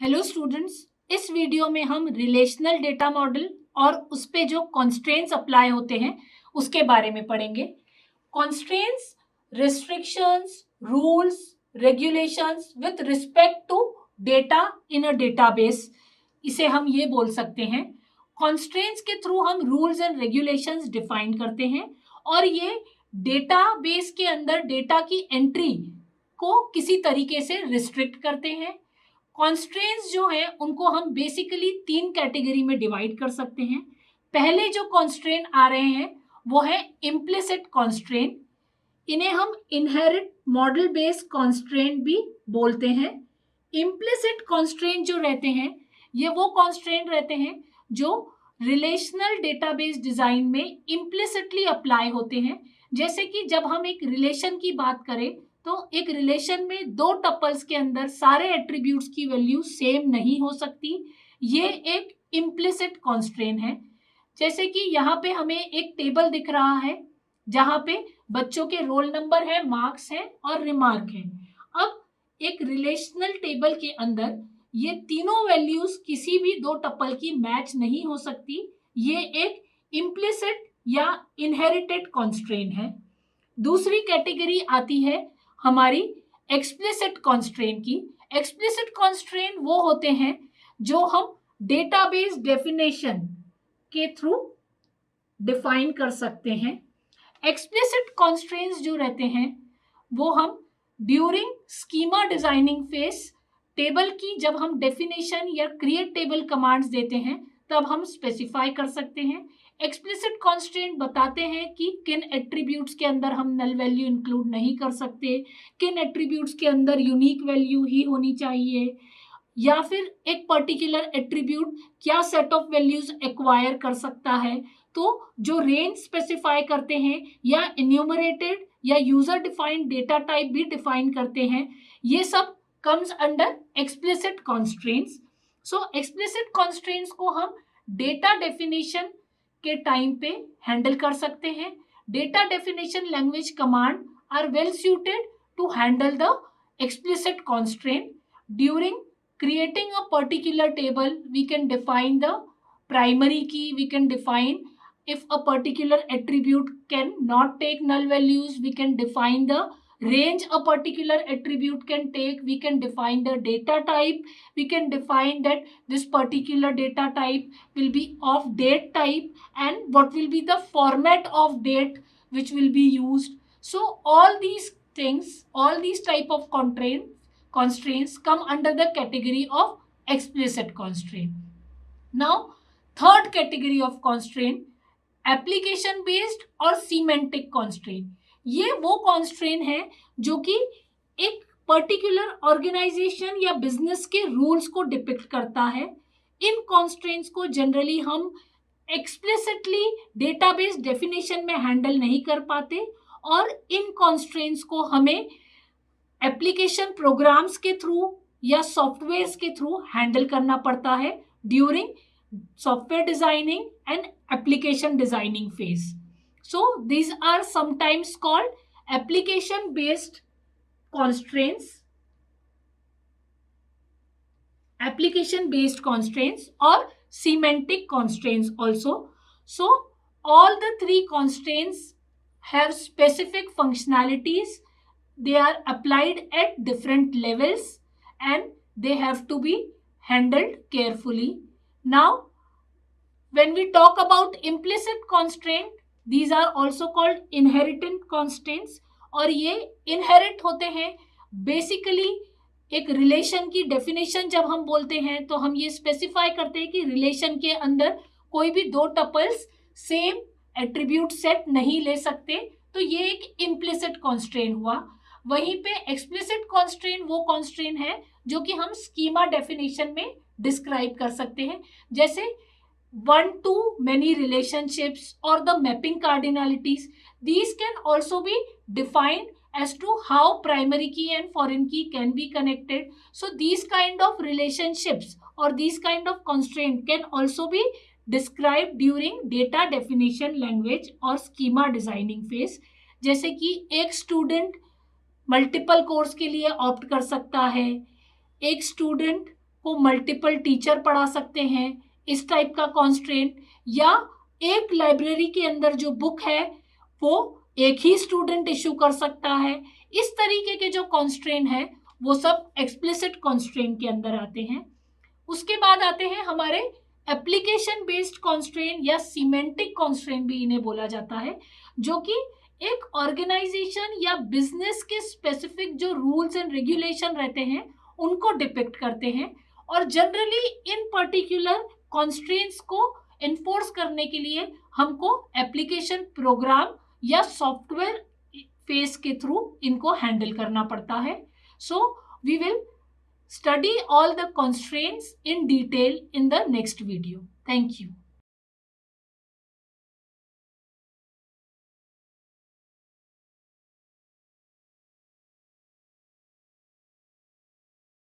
Hello students, इस video में हम रिलेशनल डेटा मॉडल और उस पे जो कॉन्स्ट्रेंट्स अप्लाई होते हैं उसके बारे में पढ़ेंगे। Constraints, restrictions, rules, regulations with respect to data in a database, इसे हम ये बोल सकते हैं। कॉन्स्ट्रेंट्स के थ्रू हम रूल्स एंड रेगुलेशंस डिफाइन करते हैं और ये डेटाबेस के अंदर डेटा की एंट्री को किसी तरीके से रिस्ट्रिक्ट करते हैं। कॉन्स्ट्रेंट्स जो है उनको हम बेसिकली 3 कैटेगरी में डिवाइड कर सकते हैं। पहले जो कॉन्स्ट्रेंट आ रहे हैं वो है इम्प्लिसिट कॉन्स्ट्रेंट। इन्हें हम इनहेरिट मॉडल बेस्ड कॉन्स्ट्रेंट भी बोलते हैं। इम्प्लिसिट कॉन्स्ट्रेंट जो रहते हैं ये वो कॉन्स्ट्रेंट रहते हैं जो रिलेशनल डेटाबेस डिजाइन में इम्प्लिसिटली अप्लाई होते हैं। जैसे कि जब हम एक रिलेशन की बात करें तो एक रिलेशन में 2 टपल्स के अंदर सारे एट्रीब्यूट्स की वैल्यू सेम नहीं हो सकती। ये एक इम्प्लिसिट कॉन्स्ट्रेंट है। जैसे कि यहाँ पे हमें एक टेबल दिख रहा है जहाँ पे बच्चों के रोल नंबर है, मार्क्स है और रिमार्क है। अब एक रिलेशनल टेबल के अंदर ये तीनों वैल्यूज किसी भी 2 टपल की मैच नहीं हो सकती। ये एक इम्प्लिसिट या इनहेरिटेड कॉन्स्ट्रेंट है। दूसरी कैटेगरी आती है हमारी एक्सप्लिसिट कॉन्स्ट्रेंट की। एक्सप्लिसिट कॉन्स्ट्रेंट वो होते हैं जो हम डेटाबेस डेफिनेशन के थ्रू डिफाइन कर सकते हैं। एक्सप्लिसिट कॉन्स्ट्रेंट्स जो रहते हैं वो हम during schema designing phase table की जब हम डेफिनेशन या क्रिएट टेबल कमांड्स देते हैं तब हम स्पेसिफाई कर सकते हैं। एक्सप्लिसिट कॉन्स्ट्रेंट बताते हैं कि किन एट्रीब्यूट्स के अंदर हम नल वैल्यू इंक्लूड नहीं कर सकते, किन एट्रीब्यूट्स के अंदर यूनिक वैल्यू ही होनी चाहिए, या फिर एक पर्टिकुलर एट्रीब्यूट क्या सेट ऑफ वैल्यूज एक्वायर कर सकता है। तो जो रेंज स्पेसिफाई करते हैं या इन्यूमरेटेड या यूजर डिफाइंड डेटा टाइप भी डिफाइन करते हैं, ये सब comes under explicit constraints. So explicit constraints को हम डेटा डेफिनेशन के टाइम पे हैंडल कर सकते हैं। Data definition language command are well suited to handle the explicit constraint. During creating a particular table, we can define the primary key, we can define if a particular attribute can not take null values, we can define the range a particular attribute can take, we can define the data type, we can define that this particular data type will be of date type and what will be the format of date which will be used. So all these things, all these type of constraints come under the category of explicit constraint. Now third category of constraint, application based और semantic constraint. ये वो constraint है जो कि एक particular organisation या business के rules को डिपिक्ट करता है। इन कॉन्स्ट्रेंट्स को जनरली हम एक्सप्लिसिटली डेटाबेस डेफिनेशन में हैंडल नहीं कर पाते और इन कॉन्स्ट्रेंट्स को हमें एप्लीकेशन प्रोग्राम्स के थ्रू या सॉफ्टवेयर के थ्रू हैंडल करना पड़ता है during software designing and application designing phase. So these are sometimes called application based constraints, application based constraints or semantic constraints also. So all the 3 constraints have specific functionalities. They are applied at different levels and they have to be handled carefully. Now when we talk about implicit constraint, these are also called inherent constraints और ये inherit होते हैं। Basically एक relation की definition जब हम बोलते हैं तो हम ये स्पेसिफाई करते हैं कि रिलेशन के अंदर कोई भी 2 टपल्स सेम एट्रीब्यूट सेट नहीं ले सकते, तो ये एक इम्प्लिसिट कॉन्स्ट्रेंट हुआ। वहीं पे एक्सप्लिसिट कॉन्स्ट्रेंट वो कॉन्स्ट्रेंट है जो कि हम स्कीमा डेफिनेशन में डिस्क्राइब कर सकते हैं, जैसे one to many relationships or the mapping cardinalities. These can also be defined as to how primary key and foreign key can be connected. So these kind of relationships or these kind of constraint can also be described during data definition language और schema designing phase. जैसे कि एक student multiple course के लिए opt कर सकता है, एक स्टूडेंट को मल्टीपल टीचर पढ़ा सकते हैं, इस टाइप का कॉन्स्ट्रेंट, या एक लाइब्रेरी के अंदर जो बुक है वो एक ही स्टूडेंट इशू कर सकता है। इस तरीके के जो कॉन्स्ट्रेंट है वो सब एक्सप्लिसिट कॉन्स्ट्रेंट के अंदर आते हैं। उसके बाद आते हैं हमारे एप्लीकेशन बेस्ड कॉन्स्ट्रेंट या सीमेंटिक कॉन्स्ट्रेंट भी इन्हें बोला जाता है, जो कि एक ऑर्गेनाइजेशन या बिजनेस के स्पेसिफिक जो रूल्स एंड रेगुलेशन रहते हैं उनको डिपिक्ट करते हैं, और जनरली इन पर्टिकुलर कॉन्स्ट्रेंट्स को एनफोर्स करने के लिए हमको एप्लीकेशन प्रोग्राम या सॉफ्टवेयर फेस के थ्रू इनको हैंडल करना पड़ता है। So we will study all the constraints in detail in the next video. Thank you.